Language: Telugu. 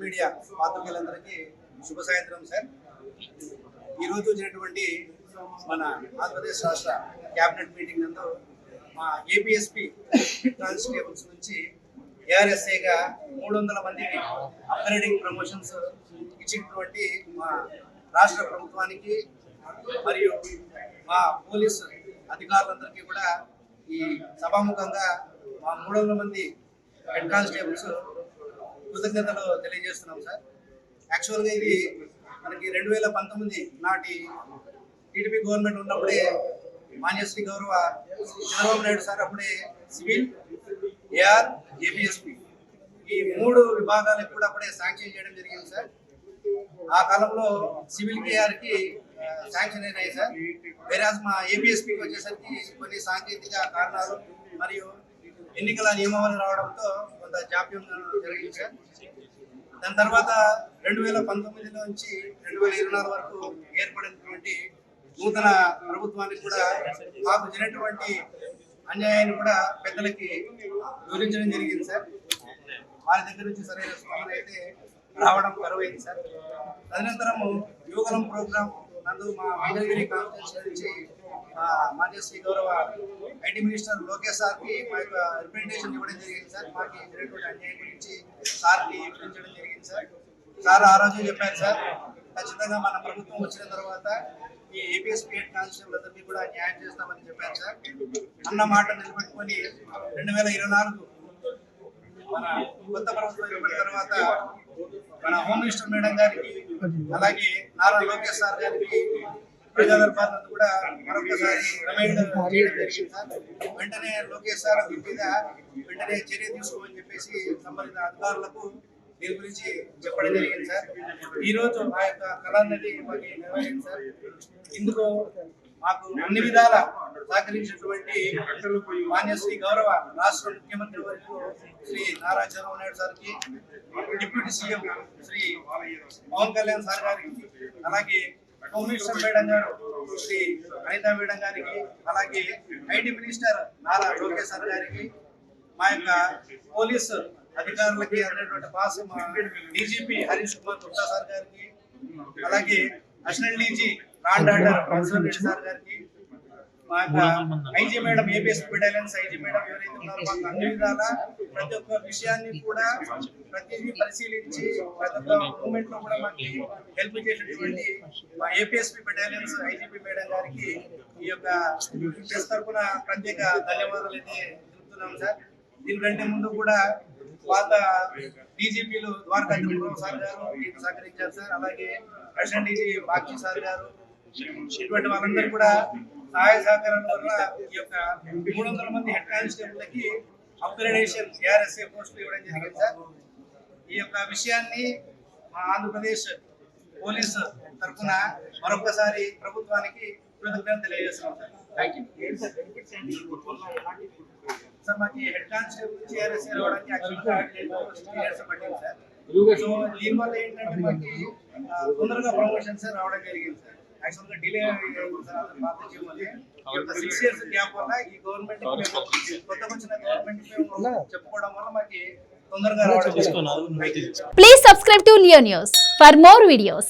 మీడియా పాత్రికేయులందరికీ శుభ సాయంత్రం సార్. ఈరోజు జరిగినటువంటి మన ఆంధ్రప్రదేశ్ రాష్ట్ర క్యాబినెట్ మీటింగ్ నందు మా ఏపీఎస్పీ కానిస్టేబుల్స్ నుంచి ఏఆర్ఎస్ఏగా 300 మందికి అప్గ్రేడింగ్ ప్రమోషన్స్ ఇచ్చినటువంటి మా రాష్ట్ర ప్రభుత్వానికి మరియు మా పోలీసు అధికారులందరికీ కూడా ఈ సభాముఖంగా మా 300 మంది హెడ్ కానిస్టేబుల్స్ కృతజ్ఞతలు తెలియజేస్తున్నాం సార్. యాక్చువల్గా ఇది మనకి 2019 నాటి టీడీపీ గవర్నమెంట్ ఉన్నప్పుడే మాన్యశ్రీ గౌరవ చంద్రబాబు నాయుడు సార్ అప్పుడే సివిల్, ఏఆర్, ఏపీఎస్పీ ఈ 3 విభాగాలకు కూడా అప్పుడే శాంక్షన్ చేయడం జరిగింది సార్. ఆ కాలంలో సివిల్ కేఆర్కి శాంక్షన్ అయినాయి సార్. వేరే మా ఏపీఎస్పీకి వచ్చేసరికి కొన్ని సాంకేతిక కారణాలు మరియు ఎన్నికల నియమావళి రావడంతో కొంత జాప్యం జరిగింది సార్. దాని తర్వాత 2019 నుంచి 2024 వరకు ఏర్పడినటువంటి నూతన ప్రభుత్వానికి కూడా మాకు జరిగినటువంటి అన్యాయాన్ని కూడా పెద్దలకి వివరించడం జరిగింది సార్. వారి దగ్గర నుంచి సరైన స్పందన అయితే రావడం కరువైంది సార్. తదనంతరము యువగలం ప్రోగ్రాం నందు మా మంగళగిరి కాన్స్టిట్యూన్సీ నుంచి మాన్యశ్రీ గౌరవ ఐటీ మినిస్టర్ లోకేష్ సార్కి మా యొక్క రిప్రజెంటేషన్ ఇవ్వడం జరిగింది సార్. మాకు జరిగినటువంటి అన్యాయం గురించి సార్కి వివరించడం జరిగింది సార్. సార్ ఆ రోజు చెప్పారు సార్, ఖచ్చితంగా మన ప్రభుత్వం వచ్చిన తర్వాత ఈ ఏపీఎస్పీ హెడ్ కానిస్టేబుల్ అందరికీ కూడా న్యాయం చేస్తామని చెప్పారు సార్. అన్న మాట నిలబెట్టుకొని 2024 మన కొత్త ప్రభుత్వం ఏర్పడిన తర్వాత మన హోమ్ మినిస్టర్ మేడం గారికి అలాగే నారా లోకేష్ సార్ గారికి ప్రజా దర్బార్నందు కూడా మరొకసారి రిమైండర్ చేయడం జరిగింది సార్. వెంటనే లోకేష్ సార్ మీద వెంటనే చర్య తీసుకోమని చెప్పేసి సంబంధిత అధికారులకు దీని గురించి చెప్పడం జరిగింది సార్. ఈరోజు ఆ యొక్క కళ అనేది మాకు నెరవేరింది సార్. ఇందుకు మాకు అన్ని విధాల సహకరించినటువంటి మాన్యశ్రీ గౌరవ రాష్ట్ర ముఖ్యమంత్రి వర్యులు శ్రీ నారా చంద్రబాబు నాయుడు సార్కి, deputy CM Shri Pawan Kalyan sir గారికి, అలాగే హోమ్ మినిస్టర్ మేడం గారు శ్రీ అనితా మేడం గారికి, అలాగే IT minister Nara Lokesh sir గారికి, మా యొక్క పోలీసు అధికారులకి అందటువంటి పాస్ మా డీజీపీ హరీష్ కుమార్ గుప్తా సార్ గారికి, అలాగే additional DG and order professor Reddy sir గారికి, మా యొక్క IG madam APSP battalions IG madam ఎవరైతే ఉన్నారో మాకు అన్ని విధాల ప్రతి ఒక్క విషయాన్ని కూడా ప్రతిదీ పరిశీలించి ప్రతి ఒక్క మూమెంట్ లో కూడా మాకు హెల్ప్ చేసినటువంటి మా ఏపీఎస్పీ బెటాలియన్స్ ఐజీపీ మేడం గారికి ఈ యొక్క ప్రెస్ తరఫున ప్రత్యేక ధన్యవాదాలు అయితే తెలుపుతున్నాం సార్. దీనికంటే ముందు కూడా పాత డీజీపీలు ద్వారకా తిరుమల సార్ గారు దీనికి సహకరించారు సార్. అలాగే అడిషనల్ డీజీ బాక్షి సార్ గారు ఇటువంటి వాళ్ళందరూ కూడా సహాయ సహకారం వల్ల ఈ యొక్క 300 మంది హెడ్ కానిస్టేబుల్కి అప్గ్రేడేషన్ ఏఆర్ఎస్ఏ పోస్టులు ఇవ్వడం జరిగింది సార్. ఈ యొక్క విషయాన్ని మా ఆంధ్రప్రదేశ్ పోలీసు తరఫున మరొకసారి ప్రభుత్వానికి కృతజ్ఞతలు తెలియజేస్తున్నాం సార్. Thank you sir. మాకు హెడ్ కానిస్టేబుల్ నుంచి ఏఆర్ఎస్ఏ రావడానికి యాక్చువల్గా 10 years పట్టింది సార్. సో దీనివల్ల ఏంటంటే మాకు తొందరగా ప్రమోషన్స్ రావడం జరిగింది సార్. యాక్చువల్గా డిలే సార్ 6 years గ్యాప్ వల్ల ఈ గవర్నమెంట్ కొత్తగా వచ్చిన గవర్నమెంట్ చెప్పుకోవడం వల్ల మాకు తొందరగా రావడం. Please subscribe to Leo News for more videos.